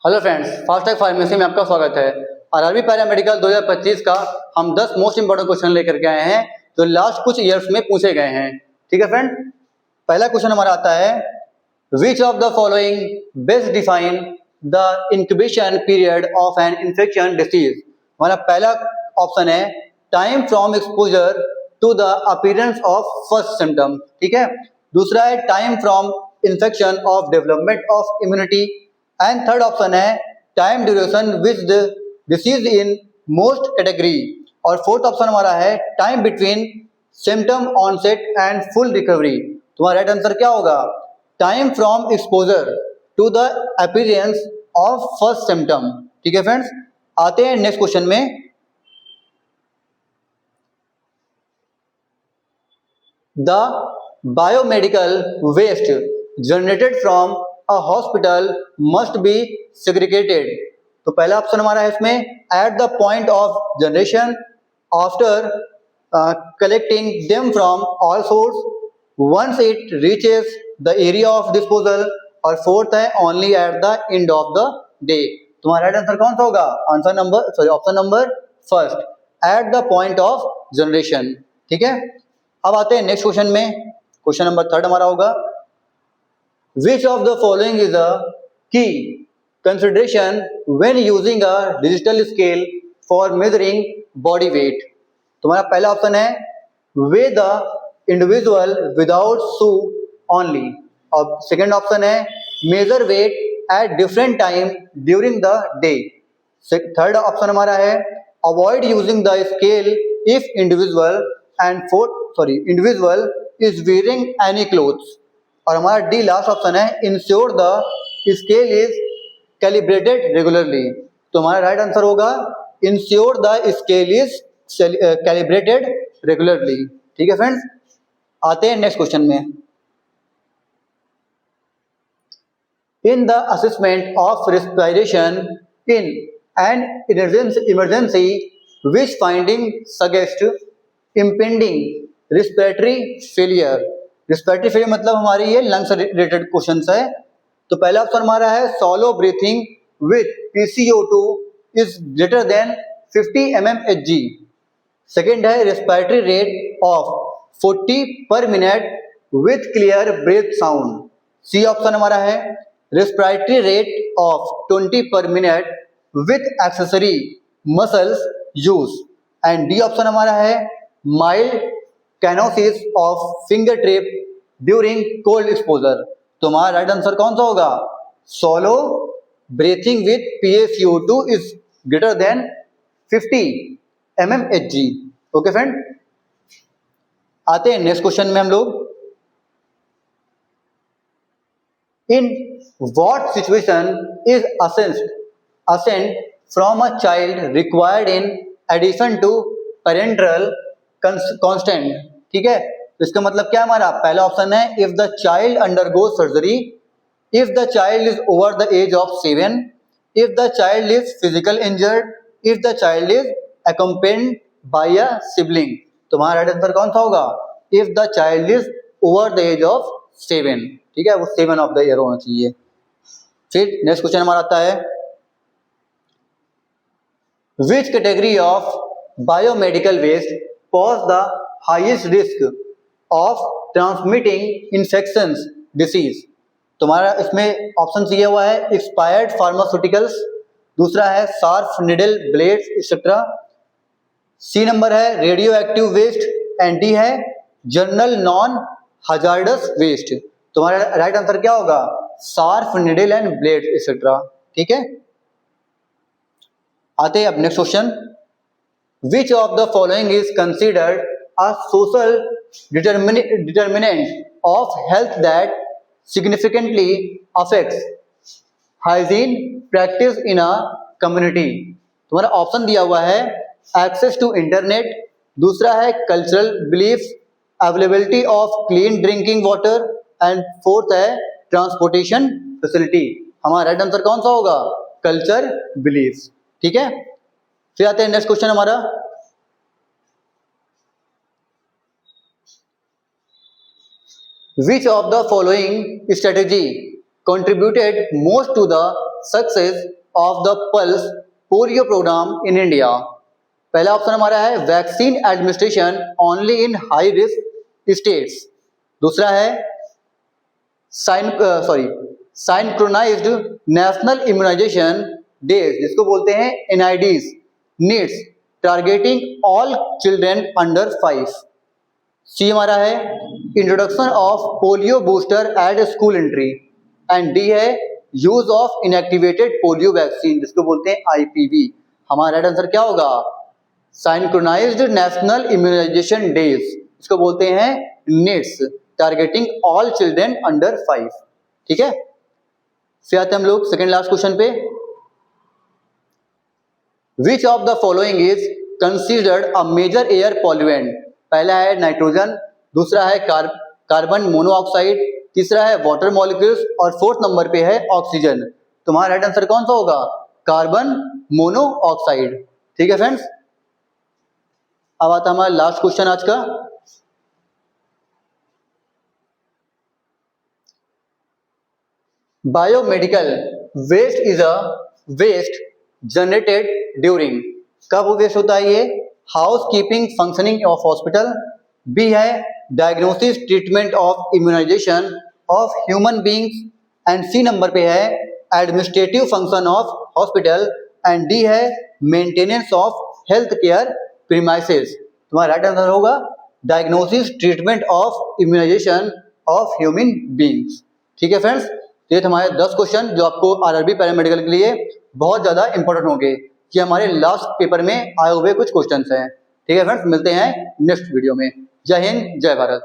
Hello friends, FASTag pharmacy में आपका स्वागत है। आरआरबी पैरामेडिकल 2025 का हम 10 मोस्ट इंपोर्टेंट क्वेश्चन लेकर के आए हैं जो लास्ट कुछ ईयर्स में पूछे गए हैं। ठीक है फ्रेंड, पहला क्वेश्चन हमारा आता है, which of the following best define the incubation period of an infection disease. हमारा पहला ऑप्शन है time from exposure to the appearance of first symptom. ठीक है, दूसरा है time from infection of development of immunity, and third option है time duration which the disease in most category, और fourth option हमारा है time between symptom onset and full recovery. तुम्हारा right answer क्या होगा? Time from exposure to the appearance of first symptom. ठीक है friends, आते हैं नेक्स्ट क्वेश्चन में। The biomedical waste generated from a hospital must be segregated। तो पहला ऑप्शन हमारा है इसमें at the point of generation, after collecting them from all source, once it reaches the area of disposal, और fourth है only at the end of the day। तुम्हारा right answer कौन सा होगा? Option number first, at the point of generation। ठीक है, अब आते हैं नेक्स्ट क्वेश्चन में। क्वेश्चन नंबर थर्ड हमारा होगा, which of the following is a key consideration when using a digital scale for measuring body weight। तुम्हारा पहला ऑप्शन है weigh the individual without shoe only, और सेकेंड ऑप्शन है measure weight at different time during the day। Third option हमारा है avoid using the scale if individual is wearing any clothes, और हमारा D last option है ensure the scale is calibrated regularly. तो हमारा right answer होगा ensure the scale is calibrated regularly. ठीक है फ्रेंड्स, आते हैं नेक्स्ट क्वेश्चन में। In the assessment of respiration in an emergency which finding suggest impending respiratory failure. Respiratory failure मतलब हमारी ये लंग्स रिलेटेड क्वेश्चन है। तो पहला ऑप्शन हमारा है shallow breathing with PCO2 is greater than 50 mmHg। Second है respiratory rate of 40 per minute with clear breath sound. C option हमारा है respiratory rate of 20 per minute with accessory muscles use, and D option हमारा है mild cyanosis of finger tip during cold exposure. तो हमारा right answer कौन सा होगा? Shallow breathing with PaCO2 is greater than 50 mmHg। Okay friend, आते हैं next question में हम लोग। In what situation is assent from a child required in addition to parental constant. ठीक है, तो इसका मतलब क्या हमारा? पहला ऑप्शन है if the child undergo surgery, if the child is over the age of 7, if the child is physical injured, if the child is accompanied by a sibling. तो हमारा राइट आंसर कौन सा होगा? If the child is over the age of 7। ठीक है, वो 7 of the year होना चाहिए। फिर नेक्स्ट क्वेश्चन हमारा आता है, which category of biomedical waste pose the highest risk of transmitting infections disease। तुम्हारा इसमें ऑप्शन दिया हुआ है एक्सपायर्ड फार्मास्यूटिकल्स, दूसरा है sharp needle blades etcetera, C number है radio active waste, and D है जनरल नॉन हजार्डस वेस्ट। तुम्हारा राइट आंसर क्या होगा? Sharp needle and blade etcetera. ठीक है, आते हैं अब next question. Which of the following is considered a social determinant of health that significantly affects hygiene practice in a community? तुम्हारा option दिया हुआ है एक्सेस टू इंटरनेट, दूसरा है cultural belief, availability of clean drinking water, and fourth है transportation facility. हमारा right answer कौन सा होगा? Culture belief. ठीक है, फिर आते हैं नेक्स्ट क्वेश्चन हमारा, which of the following strategy contributed most to the success of the pulse polio programme in India? पहला ऑप्शन हमारा है vaccine administration only in high risk states. दूसरा है सिंक्रोनाइज्ड नेशनल इम्यूनाइजेशन डेज, जिसको बोलते हैं NIDs, NIDs targeting all children under 5। C हमारा है introduction of polio booster at school entry. And D है use of inactivated polio vaccine, जिसको बोलते हैं IPV। हमारा राइट आंसर क्या होगा? सिंक्रोनाइज्ड नेशनल इम्यूनाइजेशन डेज, इसको बोलते हैं needs targeting all children under 5। ठीक है, फिर आते हम लोग सेकेंड लास्ट क्वेश्चन पे। Which of the following is considered a major air pollutant? पहला है नाइट्रोजन, दूसरा है कार्बन मोनोऑक्साइड, तीसरा है वाटर मॉलिक्यूल्स और फोर्थ नंबर पे है ऑक्सीजन। तुम्हारा राइट आंसर कौन सा होगा? Carbon monoxide. ठीक है फ्रेंड्स, अब आता हमारा लास्ट क्वेश्चन आज का। Biomedical waste is a waste generated during, कब वेस्ट होता है ये? House keeping functioning of hospital, B है diagnosis treatment of immunization of human beings, and C number पे है administrative function of hospital, and D है maintenance of health care premises. तुम्हारा right answer होगा diagnosis treatment of immunization of human beings. ठीक है friends, ये हमारे 10 question जो आपको RRB पैरामेडिकल के लिए बहुत ज्यादा इंपॉर्टेंट होंगे। ये हमारे लास्ट पेपर में आए हुए कुछ क्वेश्चंस हैं। ठीक है फ्रेंड्स, मिलते हैं नेक्स्ट वीडियो में। जय हिंद, जय भारत।